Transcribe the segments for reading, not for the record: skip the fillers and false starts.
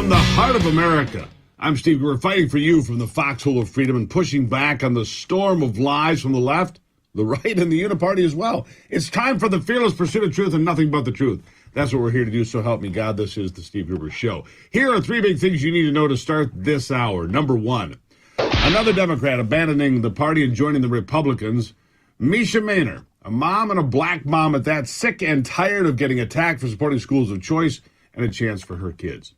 From the heart of America, I'm Steve Gruber, fighting for you from the foxhole of freedom and pushing back on the storm of lies from the left, the right, and the uniparty as well. It's time for the fearless pursuit of truth and nothing but the truth. That's what we're here to do, so help me God. This is the Steve Gruber Show. Here are three big things you need to know to start this hour. Number one, another Democrat abandoning the party and joining the Republicans. Misha Maynor, a mom and a black mom at that, sick and tired of getting attacked for supporting schools of choice and a chance for her kids.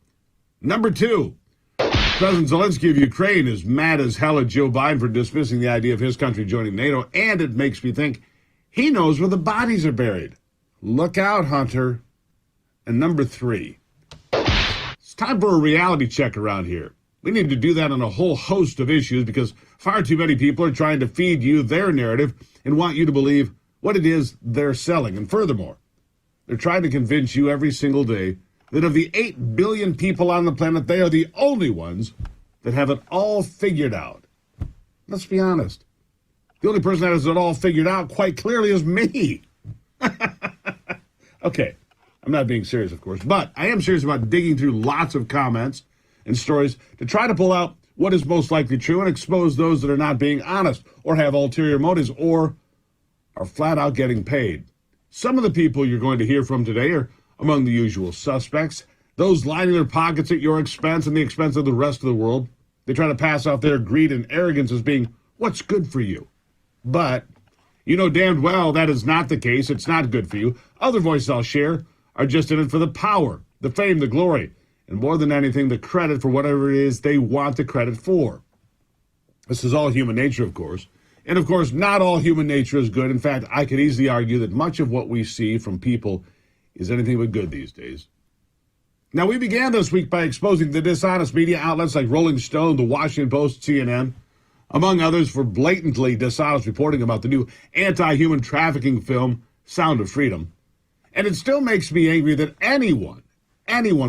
Number two, President Zelensky of Ukraine is mad as hell at Joe Biden for dismissing the idea of his country joining NATO, and it makes me think he knows where the bodies are buried. Look out, Hunter. And number three, it's time for a reality check around here. We need to do that on a whole host of issues because far too many people are trying to feed you their narrative and want you to believe what it is they're selling. And furthermore, they're trying to convince you every single day that of the 8 billion people on the planet, they are the only ones that have it all figured out. Let's be honest. The only person that has it all figured out quite clearly is me. Okay, I'm not being serious, of course, but I am serious about digging through lots of comments and stories to try to pull out what is most likely true and expose those that are not being honest or have ulterior motives or are flat out getting paid. Some of the people you're going to hear from today are among the usual suspects, those lining their pockets at your expense and the expense of the rest of the world. They try to pass off their greed and arrogance as being what's good for you. But you know damned well that is not the case. It's not good for you. Other voices I'll share are just in it for the power, the fame, the glory, and more than anything, the credit for whatever it is they want the credit for. This is all human nature, of course. And of course, not all human nature is good. In fact, I could easily argue that much of what we see from people is anything but good these days. Now, we began this week by exposing the dishonest media outlets like Rolling Stone, The Washington Post, CNN, among others, for blatantly dishonest reporting about the new anti-human trafficking film, Sound of Freedom. And it still makes me angry that anyone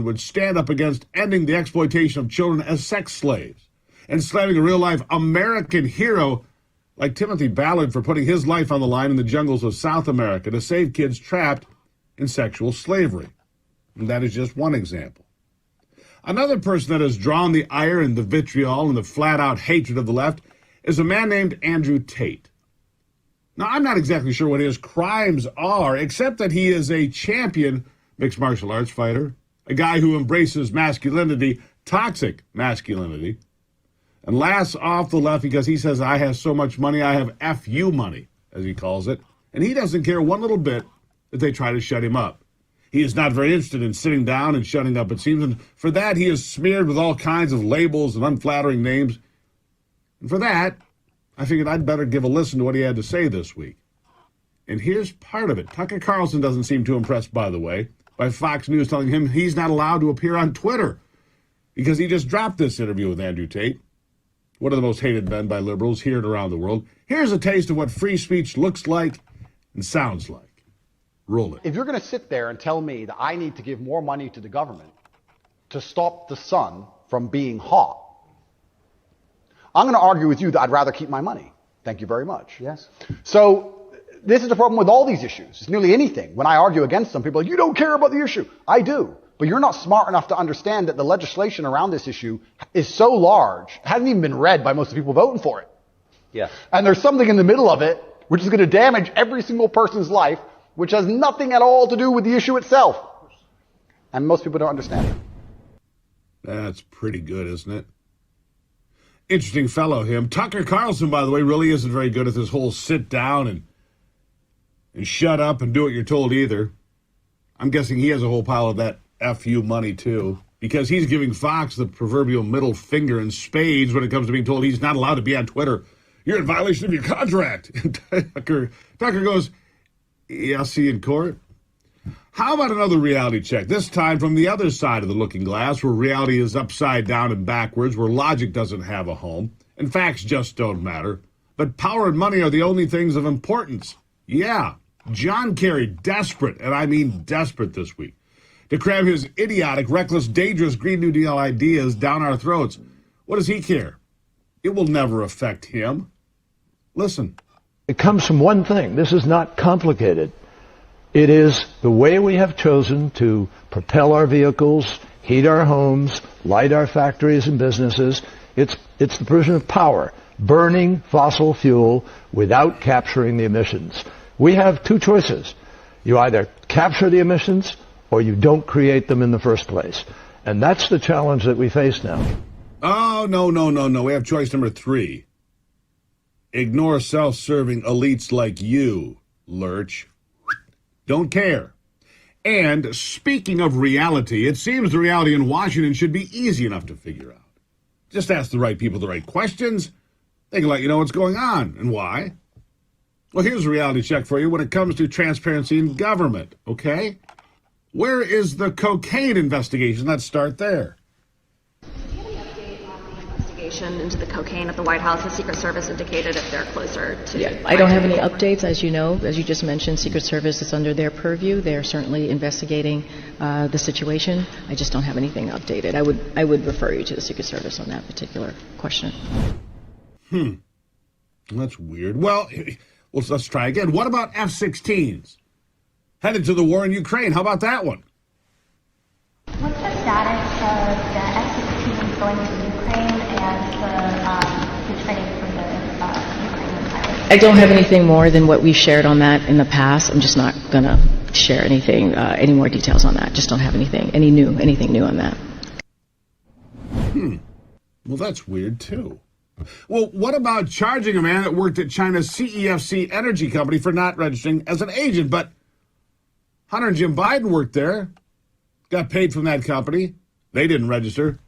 would stand up against ending the exploitation of children as sex slaves and slamming a real-life American hero like Timothy Ballard for putting his life on the line in the jungles of South America to save kids trapped in sexual slavery. And that is just one example. Another person that has drawn the ire and the vitriol and the flat-out hatred of the left is a man named Andrew Tate. Now, I'm not exactly sure what his crimes are, except that he is a champion mixed martial arts fighter, a guy who embraces masculinity, toxic masculinity, and laughs off the left because he says, I have so much money, I have F-U money, as he calls it, and he doesn't care one little bit that they try to shut him up. He is not very interested in sitting down and shutting up, it seems, and for that he is smeared with all kinds of labels and unflattering names. And for that, I figured I'd better give a listen to what he had to say this week. And here's part of it. Tucker Carlson doesn't seem too impressed, by the way, by Fox News telling him he's not allowed to appear on Twitter because he just dropped this interview with Andrew Tate, one of the most hated men by liberals here and around the world. Here's a taste of what free speech looks like and sounds like. Roll it. If you're going to sit there and tell me that I need to give more money to the government to stop the sun from being hot, I'm going to argue with you that I'd rather keep my money. Thank you very much. Yes. So this is the problem with all these issues. It's nearly anything. When I argue against them, people are like, you don't care about the issue. I do. But you're not smart enough to understand that the legislation around this issue is so large, it hasn't even been read by most of the people voting for it. Yeah. And there's something in the middle of it which is going to damage every single person's life, which has nothing at all to do with the issue itself. And most people don't understand it. That's pretty good, isn't it? Interesting fellow, him. Tucker Carlson, by the way, really isn't very good at this whole sit down and shut up and do what you're told either. I'm guessing he has a whole pile of that F-U money, too, because he's giving Fox the proverbial middle finger in spades when it comes to being told he's not allowed to be on Twitter. You're in violation of your contract. Tucker goes, yeah, I'll see you in court. How about another reality check, this time from the other side of the looking glass, where reality is upside down and backwards, where logic doesn't have a home, and facts just don't matter. But power and money are the only things of importance. Yeah, John Kerry, desperate, and I mean desperate this week, to cram his idiotic, reckless, dangerous Green New Deal ideas down our throats. What does he care? It will never affect him. Listen. It comes from one thing. This is not complicated. It is the way we have chosen to propel our vehicles, heat our homes, light our factories and businesses. It's the provision of power, burning fossil fuel without capturing the emissions. We have two choices. You either capture the emissions or you don't create them in the first place. And that's the challenge that we face now. Oh, no. We have choice number 3. Ignore self-serving elites like you, Lurch. Don't care. And speaking of reality, it seems the reality in Washington should be easy enough to figure out. Just ask the right people the right questions. They can let you know what's going on and why. Well, here's a reality check for you when it comes to transparency in government, okay? Where is the cocaine investigation? Let's start there. Into the cocaine at the White House. The Secret Service indicated if they're closer to... Yeah, I don't have any updates. As you know, as you just mentioned, Secret Service is under their purview. They're certainly investigating the situation. I just don't have anything updated. I would refer you to the Secret Service on that particular question. That's weird. Well, let's try again. What about F-16s? Headed to the war in Ukraine. How about that one? What's the status of the F-16s going to Ukraine and the training for the Ukrainian pilots? I don't have anything more than what we've shared on that in the past. I'm just not going to share anything, any more details on that. Just don't have anything new on that. Well, that's weird, too. Well, what about charging a man that worked at China's CEFC energy company for not registering as an agent? But Hunter and Jim Biden worked there, got paid from that company. They didn't register.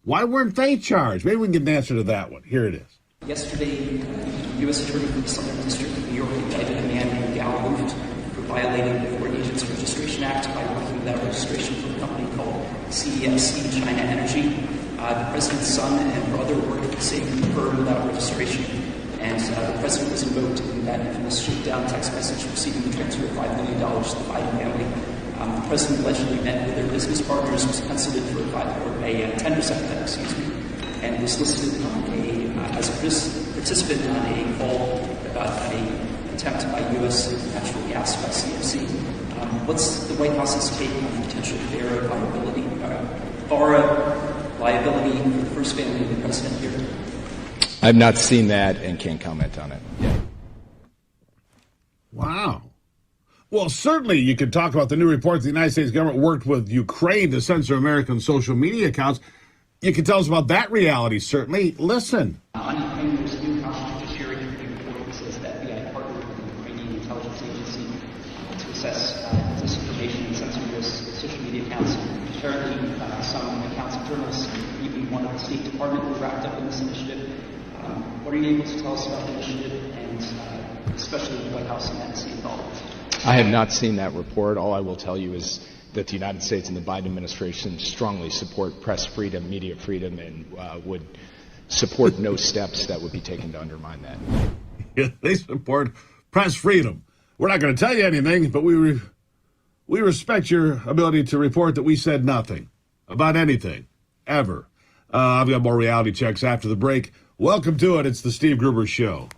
Why weren't they charged? Maybe we can get an answer to that one. Here it is. Yesterday, the U.S. Attorney for the Southern District of New York indicted a man named Gal Luft for violating the Foreign Agents Registration Act by working without registration for a company called CEFC China Energy. The president's son and brother worked at the same firm without registration, and the president was invoked in that infamous shoot-down text message receiving the transfer of $5 million to the Biden family. The president allegedly met with their business partners, was consulted for a tender secretary, and was listed on as a participant on a call about an attempt by U.S. natural gas by CFC. What's the White House's take on the potential FARA liability for the first family of the president here? I've not seen that and can't comment on it yet. Wow. Well, certainly you could talk about the new report that the United States government worked with Ukraine to censor American social media accounts. You can tell us about that reality, certainly. Listen. On Ukraine, there's a new House Judiciary Committee report that says that the FBI partnered with the Ukrainian intelligence agency to assess disinformation and censor U.S. social media accounts. Apparently, some accounts of journalists, even one of the State Department, were wrapped up in this initiative. What are you able to tell us about the initiative, and especially the White House and the NC involved? I have not seen that report. All I will tell you is that the United States and the Biden administration strongly support press freedom, media freedom, and would support no steps that would be taken to undermine that. Yeah, they support press freedom. We're not going to tell you anything, but we respect your ability to report that we said nothing about anything, ever. I've got more reality checks after the break. Welcome to it. It's the Steve Gruber Show.